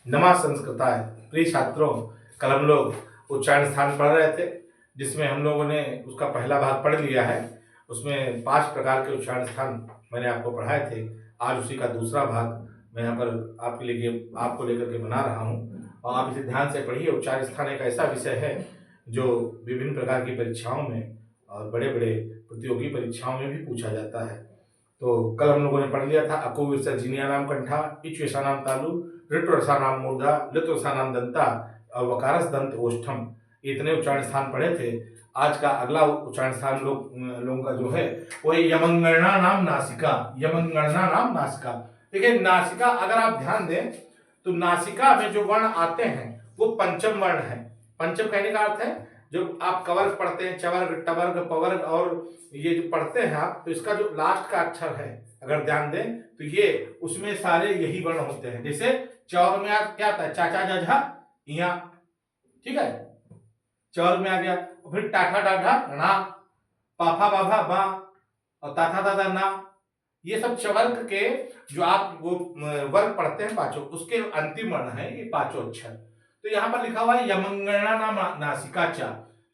नमा संस्कृताय। प्रिय छात्रों, कल हम लोग उच्चारण स्थान पढ़ रहे थे, जिसमें हम लोगों ने उसका पहला भाग पढ़ लिया है। उसमें 5 प्रकार के उच्चारण स्थान मैंने आपको पढ़ाए थे। आज उसी का दूसरा भाग मैं यहाँ पर आपको लेकर के बना रहा हूँ, और आप इसे ध्यान से पढ़िए। उच्चारण स्थान एक ऐसा विषय है जो विभिन्न प्रकार की परीक्षाओं में और बड़े बड़े प्रतियोगी परीक्षाओं में भी पूछा जाता है। तो कल हम लोगों ने पढ़ लिया था अको विसर्जनीयानाम कंठा, इच्वेशानाम तालु, ऋट्वरसानाम मूर्धा, लिट्वरसानाम दंता और वकारस दंत ओष्ठम। इतने उच्चारण स्थान पढ़े थे। आज का अगला उच्चारण स्थान लोगों का जो है वो यमंगणना नाम नासिका। यमंगणना नाम नासिका। देखिए, नासिका अगर आप ध्यान दें तो नासिका में जो वर्ण आते हैं वो पंचम वर्ण है। पंचम कहने का अर्थ है, जो आप कवर्ग पढ़ते हैं, चवर्ग, टवर्ग, पवर्ग, और ये जो पढ़ते हैं आप, तो इसका जो लास्ट का अक्षर है अगर ध्यान दें तो ये उसमें सारे यही वर्ण होते हैं। जैसे चौर में क्या आता है, चाचा जाझा इया, ठीक है, चौर में आ गया। फिर टाठा डाढ़ा णा, पाफा बाभा बा, और ताथा दादा ना। ये सब चवर्ग के जो आप वो वर्ग पढ़ते हैं पांचों, उसके अंतिम वर्ण है ये पांचों अक्षर। तो यहाँ पर लिखा हुआ है यमंगणा नासिका चा।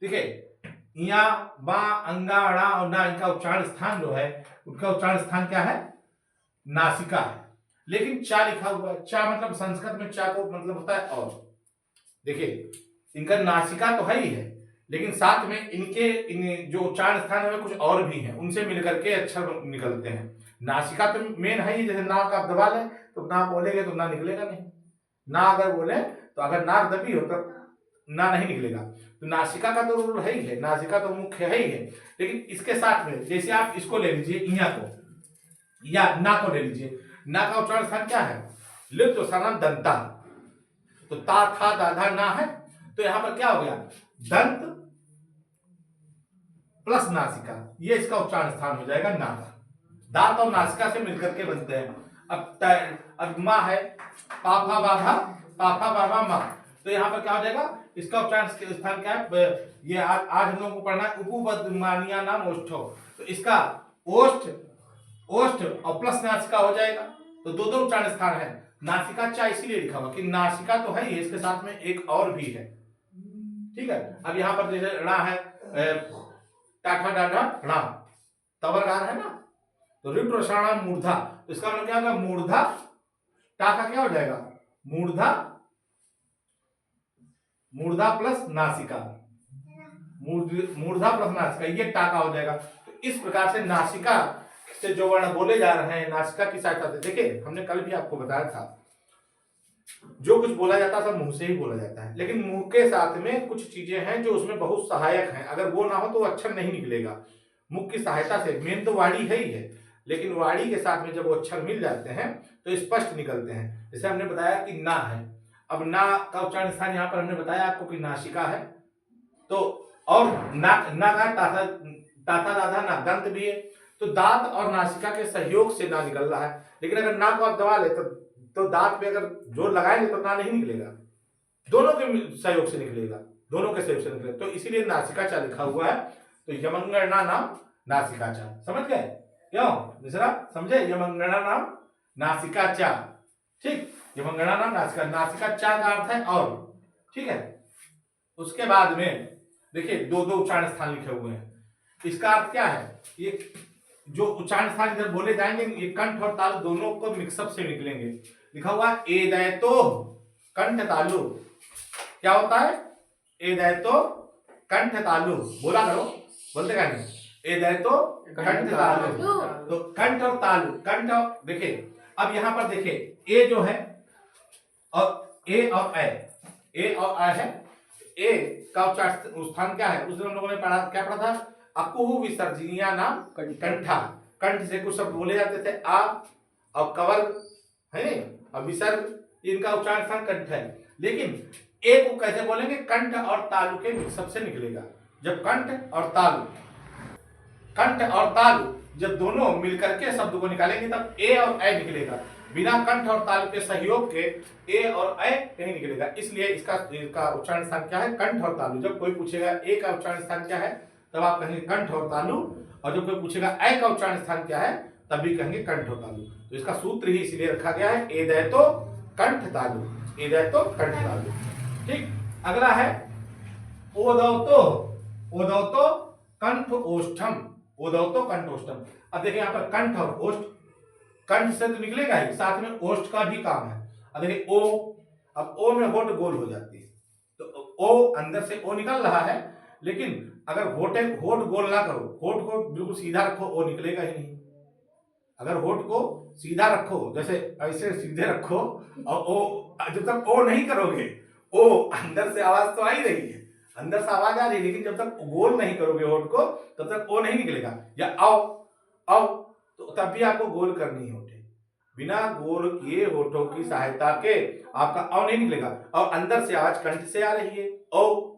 देखिए, या बा, अंगा, अड़ा और ना, इनका उच्चारण स्थान जो है, उनका उच्चारण स्थान क्या है, नासिका है। लेकिन चा लिखा हुआ है। चा मतलब संस्कृत में चा को मतलब होता है और। देखिए, इनका नासिका तो है ही है, लेकिन साथ में इन जो उच्चारण स्थान है कुछ और भी हैं, उनसे मिलकर के अक्षर निकलते हैं। नासिका तो मेन है ही। जैसे नाक आप दबा लें तो ना बोलेंगे तो ना निकलेगा नहीं। ना अगर बोले तो अगर नाक दबी हो तो ना नहीं निकलेगा। तो नासिका का तो रूल है ही है, नासिका तो मुख्य है ही है। लेकिन इसके साथ में जैसे आप इसको ले लीजिए, इया को या ना को ले लीजिए। ना का उच्चारण स्थान क्या है, लिप्त स्थान दंता। तो ता था दाधा ना है, तो यहां पर क्या हो गया, दंत प्लस नासिका, ये इसका उच्चारण स्थान हो जाएगा ना का। दांत और नासिका से मिलकर के बनते हैं। अब माँ है, पाफा बाबा माँ, तो यहाँ पर क्या हो जाएगा, इसका उच्चारण स्थान क्या है, ये आज हम लोगों को पढ़ना है उपबद्धमानिया नाम ओष्ठो। तो इसका ओष्ठ और प्लस नासिका हो जाएगा। तो दो उच्चारण स्थान है। नासिका चा इसीलिए लिखा हुआ कि नासिका तो है ही, इसके साथ में एक और भी है, ठीक है। अब यहाँ पर जैसे णा है, टाठा डाढ़ा णा, तवरगार है ना, तो ऋट्वरसाणाम मूर्धा, तो इसका मतलब क्या होगा, मूर्धा। टा का क्या हो जाएगा, मूर्धा प्लस नासिका, मूर्धा प्लस नासिका, ये टा का हो जाएगा। तो इस प्रकार से नासिका से जो वर्ण बोले जा रहे हैं, नासिका की सहायता से। देखिए, हमने कल भी आपको बताया था, जो कुछ बोला जाता है सब मुंह से ही बोला जाता है, लेकिन मुंह के साथ में कुछ चीजें हैं जो उसमें बहुत सहायक हैं। अगर वो ना हो तो अक्षर नहीं निकलेगा। मुख की सहायता से, मेन तो वाणी है ही है, लेकिन वाणी के साथ में जब वो अक्षर मिल जाते हैं तो स्पष्ट निकलते हैं। जैसे हमने बताया कि ना है, अब ना का उच्चारण स्थान यहाँ पर हमने बताया आपको कि नासिका है। तो और ना का ताथा दाधा ना, दंत भी है। तो दांत और नासिका के सहयोग से ना निकल रहा है। लेकिन अगर ना को आप दबा ले तो दांत पे अगर जोर लगाएंगे तो ना नहीं निकलेगा, दोनों के सहयोग से निकलेगा, दोनों के सहयोग से निकलेगा। तो इसीलिए नासिका चा लिखा हुआ है। तो यमंगणा नाम नासिका चा, समझ गए क्यों दूसरा, समझे, यमंगणा नाम नासिका चा, ठीक। यमंगणा नाम नासिका, नासिका चा का अर्थ है और, ठीक है। उसके बाद में देखिए दो उच्चारण स्थान लिखे हुए हैं। इसका अर्थ क्या है, ये जो उच्चारण स्थान इधर बोले जाएंगे, ये कंठ और तालु दोनों को मिक्सअप से निकलेंगे। लिखा हुआ ए दैतो कंठ तालु, क्या होता है, ए दैतो कंठ तालु, बोला करो, बोलते क्या नहीं, ए दैतो कंठ तालु। तो कंठ और तालु, कंठ, देखिए अब यहां पर देखिए ए जो है और ए और ए है। ए का उच्चारण स्थान क्या है, उस दिन हम लोगों ने क्या पढ़ा था, अकुहु विसर्जनीया नाम कंठा। कंठ से कुछ शब्द बोले जाते थे, आ और कवर्ग है, और विसर्ग, इनका उच्चारण स्थान कंठ है। लेकिन ए को कैसे बोलेंगे, कंठ और तालु के मिक्सअप से निकलेगा। जब कंठ और तालु जब दोनों मिलकर के शब्द को निकालेंगे तब ए और ए निकलेगा। बिना कंठ और तालु के सहयोग के ए और ए नहीं निकलेगा। इसलिए इसका उच्चारण स्थान क्या है, कंठ और तालु। जब कोई पूछेगा ए का उच्चारण स्थान क्या है, तब आप कहेंगे कंठ और तालु, और जब कोई पूछेगा ए का उच्चारण स्थान क्या है, तब भी कहेंगे कंठ और तालु। तो इसका सूत्र ही इसलिए रखा गया है, ए दैतो कंठ तालु। इदैतो कंठ धातु। ठीक, अगला है ओदौतो, ओदौतो कंठ ओष्ठम, ओदौतो कंठ ओष्ठम। अब देखिए यहाँ पर कंठ और ओष्ठ, कंठ से तो निकलेगा ही, साथ में ओष्ठ का भी काम है। अब देखिए ओ, अब ओ में होठ गोल हो जाती है, तो ओ अंदर से ओ निकल रहा है, लेकिन अगर होठ गोल ना करो, होठ को बिल्कुल सीधा रखो, ओ निकलेगा ही नहीं। अगर होठ को सीधा रखो, जैसे ऐसे सीधे रखो, और ओ जब तक ओ नहीं करोगे, ओ अंदर से आवाज तो आ ही रही है, अंदर से आवाज आ रही है, लेकिन जब तक गोल नहीं करोगे होठ को, तब तक ओ नहीं निकलेगा। या आओ, आओ, तो तब भी आपको गोल करनी है होठे, बिना गोल किए होठों की सहायता के आपका औ नहीं निकलेगा। और अंदर से आवाज कंठ से आ रही है, ओ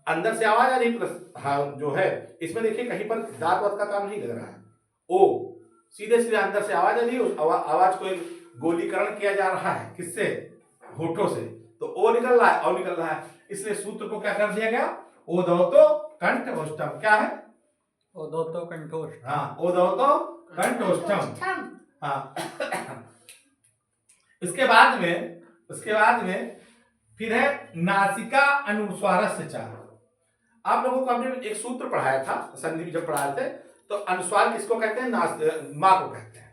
अंदर से आवाज आ रही है, प्लस हाँ जो है इसमें देखिए कहीं पर दांत वात का काम नहीं लग रहा है, ओ सीधे सीधे अंदर से आवाज आ रही है, उस आवाज को एक गोलीकरण किया जा रहा है, किससे? होठों से, तो ओ निकल रहा है, औ निकल रहा है, इसलिए सूत्र को क्या कर दिया गया? ओदौतो कंठ ओष्ठम। क्या है? ओदौतो कंठोष्ठ। हाँ, ओदौतो कंठ ओष्ठम। हाँ उसके बाद में फिर है नासिका अनुस्वारस्य च। आप लोगों को हमने एक सूत्र पढ़ाया था, संधि जब पढ़ाए थे, तो अनुस्वार किसको कहते हैं? माँ को कहते हैं।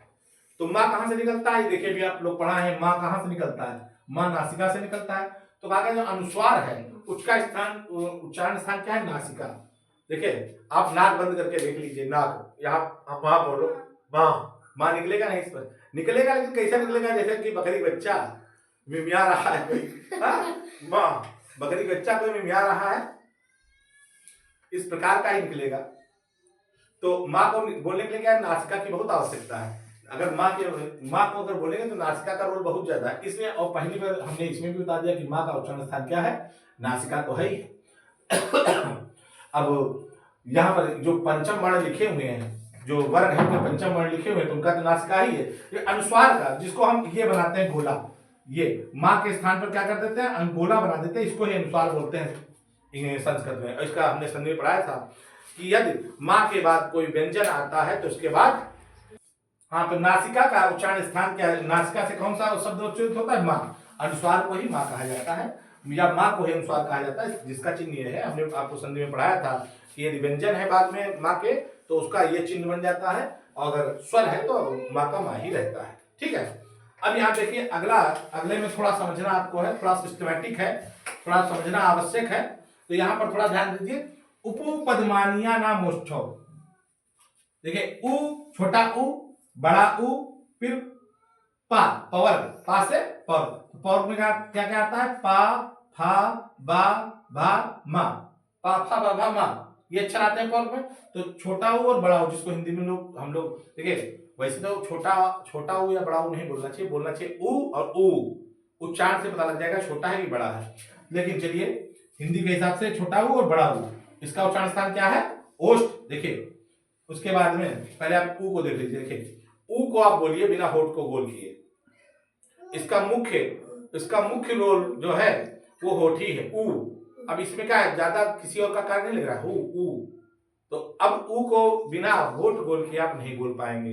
तो माँ कहां से निकलता है? देखिए भी आप लोग पढ़ा है, माँ कहां से निकलता है? माँ नासिका से निकलता है। तो कहा जो अनुस्वार है उसका स्थान, उच्चारण स्थान क्या है? नासिका। देखिए आप नाक बंद करके देख लीजिए, नाक यहाँ आप वहां बोलो माँ, माँ निकलेगा नहीं, इस पर निकलेगा, लेकिन कैसा निकलेगा? जैसे कि बकरी बच्चा मिमिया रहा है कोई, माँ बकरी बच्चा कोई मिमिया रहा है, इस प्रकार का ही निकलेगा। तो माँ को बोलने के लिए क्या है? नासिका की बहुत आवश्यकता है। अगर माँ को अगर बोलेंगे तो नासिका का रोल बहुत ज्यादा है, इसलिए और पहली बार हमने इसमें भी बता दिया कि माँ का उच्चारण स्थान क्या है? नासिका तो है ही। अब यहाँ पर जो पंचम वर्ण लिखे हुए हैं, जो वर्ग है उनके पंचम वर्ण लिखे हुए हैं, तो उनका तो नासिका ही है। ये अनुस्वार का, जिसको हम ये बनाते हैं गोला, ये माँ के स्थान पर क्या कर देते हैं? गोला बना देते हैं, इसको ही अनुस्वार बोलते हैं संस्कृत में। इसका हमने संधि में पढ़ाया था कि यदि माँ के बाद कोई व्यंजन आता है तो उसके बाद, हाँ, तो नासिका का उच्चारण स्थान क्या है? नासिका से कौन सा शब्द उच्चारित होता है? माँ। अनुस्वार को ही माँ कहा जाता है, या माँ को ही अनुस्वार कहा जाता है, जिसका चिन्ह ये है। हमने आपको संधि में पढ़ाया था कि यदि व्यंजन है बाद में माँ के, तो उसका ये चिन्ह बन जाता है, और अगर स्वर है तो माँ का माँ ही रहता है। ठीक है, अब यहाँ देखिए अगले में थोड़ा समझना आपको है, थोड़ा सिस्टमैटिक है, थोड़ा समझना आवश्यक है। तो यहाँ पर थोड़ा ध्यान दीजिए, उपपदमानिया नाम ओष्ठौ। देखिए उ, छोटा उ, बड़ा उ, फिर पा, पवर्ग, पा से पवर्ग। पवर्ग में क्या क्या आता है? पा, फा, बा, भा, मा, पा, फा, बा, भा, मा, ये अक्षर आते हैं पवर्ग में। तो छोटा उ और बड़ा उ, जिसको हिंदी में हम लोग देखिए, वैसे तो छोटा उ या बड़ा उ नहीं बोलना चाहिए, बोलना चाहिए उ और उ। उच्चारण से पता लग जाएगा छोटा है कि बड़ा है। लेकिन चलिए हिंदी के हिसाब से छोटा उ और बड़ा उ, इसका उच्चारण स्थान क्या है? ओष्ठ। देखिए उसके बाद में पहले आप उ को देख लीजिए। देखिए उ को आप बोलिए बिना होठ को गोल किए, इसका मुख्य रोल जो है वो होठ ही है, उ। अब इसमें क्या है? ज्यादा किसी और का कार्य नहीं लग रहा है, उ। तो अब उ को बिना होठ गोल किए आप नहीं बोल पाएंगे,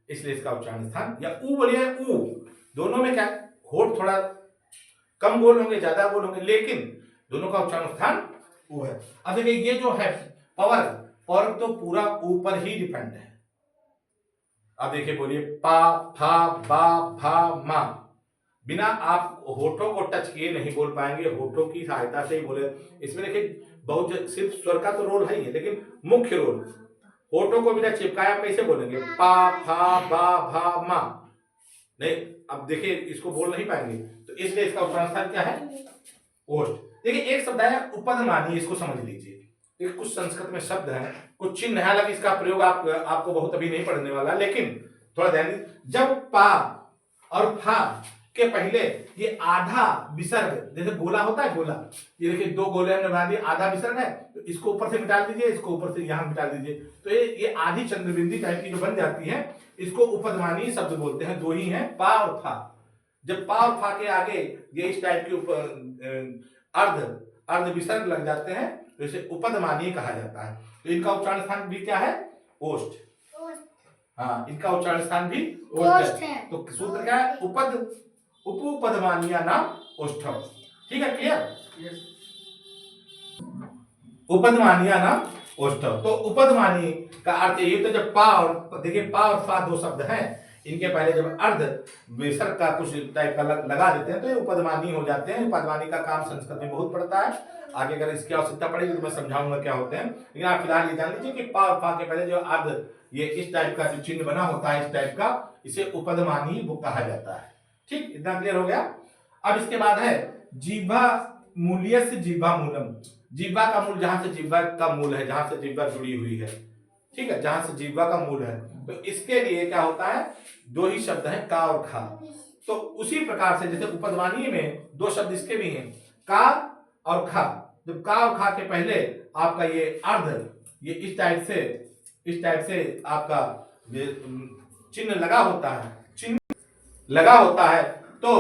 इसलिए इसका उच्चारण स्थान या उ बोलिए उ। दोनों में क्या, होठ थोड़ा कम गोल होंगे, ज्यादा गोल होंगे, लेकिन दोनों का उच्चारण स्थान उ है। अब देखिए ये जो है पवर्ग तो पूरा ऊपर ही डिपेंड है। अब देखिए बोलिए पा, फा, बा, भा, मा, बिना आप होठों को टच किए नहीं बोल पाएंगे, होठों की सहायता से ही बोले। इसमें देखिए बहुत सिर्फ स्वर का तो रोल है ही है, लेकिन मुख्य रोल होठों को बिना चिपकाए आप कैसे बोलेंगे? पा, फा, बा, भा, मा, नहीं। अब देखिए इसको बोल नहीं पाएंगे, तो इसलिए इसका उच्चारण स्थान क्या है? ओष्ठ। देखिए एक शब्द है उपदमानी, इसको समझ लीजिए। देखिए कुछ संस्कृत में शब्द है, कुछ चिन्ह है, हालांकि इसका प्रयोग आपको बहुत अभी नहीं पढ़ने वाला, लेकिन थोड़ा ध्यान दीजिए। जब पा और फा के पहले ये आधा विसर्ग, जैसे गोला होता है, गोला, ये देखिए दो गोले हमने बना दिए, आधा विसर्ग है, तो इसको ऊपर से मिटा दीजिए, इसको ऊपर से यहाँ मिटा दीजिए, तो ये आधी चंद्रबिंदी टाइप की जो बन जाती है, इसको उपदमानी शब्द बोलते हैं। दो ही हैं, पा और फा। जब पा और फा के आगे ये इस टाइप के अर्ध विसर्ग लग जाते हैं, तो इसे उपदमानी कहा जाता है। तो इनका उच्चारण स्थान भी क्या है? ओष्ठ। हाँ, इनका उच्चारण स्थान भी ओष्ठ है। तो सूत्र क्या है? उपपदमानिया नाम ओष्ठम। ठीक है, क्लियर? उपधमानीयानाम ओष्ठम। तो उपधमानी का अर्थ ये, तो जब पा और देखिए पा और फा दो शब्द हैं, इनके पहले जब अर्ध विसर्ग का कुछ टाइप का लगा देते हैं तो ये उपधमानी हो जाते हैं। उपधमानी का काम संस्कृत में बहुत पड़ता है, आगे अगर इसकी आवश्यकता पड़ेगी तो मैं समझाऊंगा क्या होते हैं, लेकिन आप फिलहाल ये जान लीजिए कि पा और फा के पहले जो अर्ध ये इस टाइप का जो चिन्ह बना होता है, इस टाइप का, इसे उपधमानी वो कहा जाता है। ठीक, इतना क्लियर हो गया। अब इसके बाद है जीवा मूल्य से जीवा मूलम। जीवा का मूल, जहां से जीवा का मूल है, जहां से जीवा जुड़ी हुई है, ठीक है, जहां से जीवा का मूल है, तो इसके लिए क्या होता है, दो ही शब्द हैं, का और खा। तो उसी प्रकार से जैसे उपधमानी में दो शब्द इसके भी हैं, का और खा। जब का और खा के पहले आपका ये अर्ध, ये इस टाइप से आपका चिन्ह लगा होता है, चिन्ह लगा होता है, तो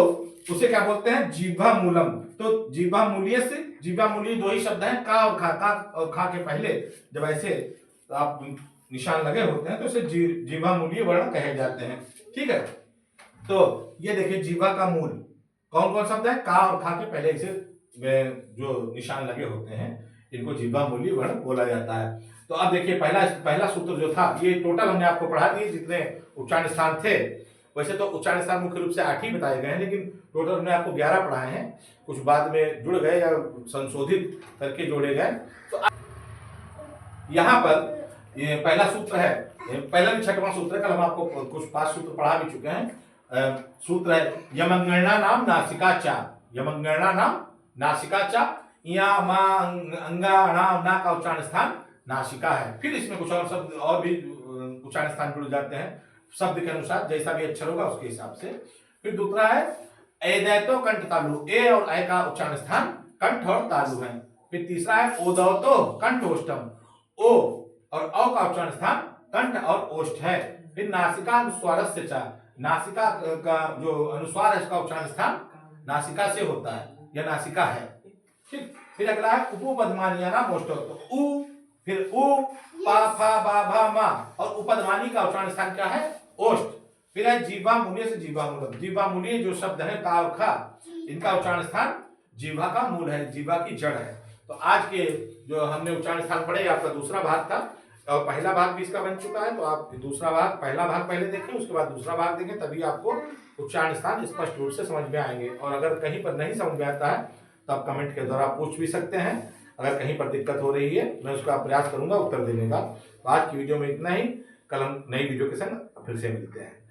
उसे क्या बोलते हैं, जीवा मूलम। तो जीवा मूल्य से जीवा मूल्य दो ही शब्द हैं, का और खा के पहले जब ऐसे आप निशान लगे होते हैं तो इसे जीवा मूल्य वर्ण कहे जाते हैं। ठीक है, तो ये देखिए जीवा का मूल कौन कौन शब्द है, का और खा के पहले इसे जो निशान लगे होते हैं इनको जीवा मूल्य वर्ण बोला जाता है। तो अब देखिए पहला सूत्र जो था, ये टोटल हमने आपको पढ़ा दिए जितने उच्चारण स्थान थे। वैसे तो उच्चारण स्थान मुख्य रूप से 8 ही बताए गए हैं, लेकिन टोटल हमने आपको 11 पढ़ाए हैं, कुछ बाद में जुड़ गए या संशोधित करके जोड़े गए। तो यहाँ पर ये पहला सूत्र है, पहला भी छठवां सूत्र है, कल हम आपको कुछ 5 सूत्र पढ़ा भी चुके हैं। सूत्र है यमंगणना नाम नासिका चा, यमंगणना नाम नासिका चा, या मां अंगा नाम ना का उच्चारण स्थान नासिका है। फिर इसमें कुछ और शब्द और भी उच्चारण स्थान जुड़ जाते हैं शब्द के अनुसार, जैसा भी अक्षर होगा उसके हिसाब से। फिर दूसरा है एदैतो कंठ तालु, ए और ए का उच्चारण स्थान कंठ और तालु है। फिर तीसरा है ओदौतो कंठ ओष्ठम, ओ और औ का उच्चारण स्थान कंठ और ओष्ठ है। फिर नासिका अनुस्वारस्य च, नासिका का जो अनुस्वार है इसका उच्चारण स्थान नासिका से होता है, यह नासिका है। ठीक, फिर अगला है उपपदमानीयानाम ओष्ठो, तो उ, फिर उ, पा फा बा भा मा, और उपधमानी का उच्चारण स्थान क्या है, ओष्ठ। फिर है जीवा मूल्य से जीवा मूलम, जीवा मूल्य जो शब्द है का और खा, इनका उच्चारण स्थान जीवा का मूल है, जीवा की जड़ है। तो आज के जो हमने उच्चारण स्थान पढ़े, आपका दूसरा भाग था और पहला भाग भी इसका बन चुका है। तो आप दूसरा भाग, पहला भाग पहले देखें, उसके बाद दूसरा भाग देखें, तभी आपको उच्चारण स्थान स्पष्ट रूप से समझ में आएंगे। और अगर कहीं पर नहीं समझ में आता है तो आप कमेंट के द्वारा पूछ भी सकते हैं। अगर कहीं पर दिक्कत हो रही है मैं उसका प्रयास करूंगा उत्तर देने का। तो आज की वीडियो में इतना ही, कल हम नई वीडियो के संग फिर से मिलते हैं।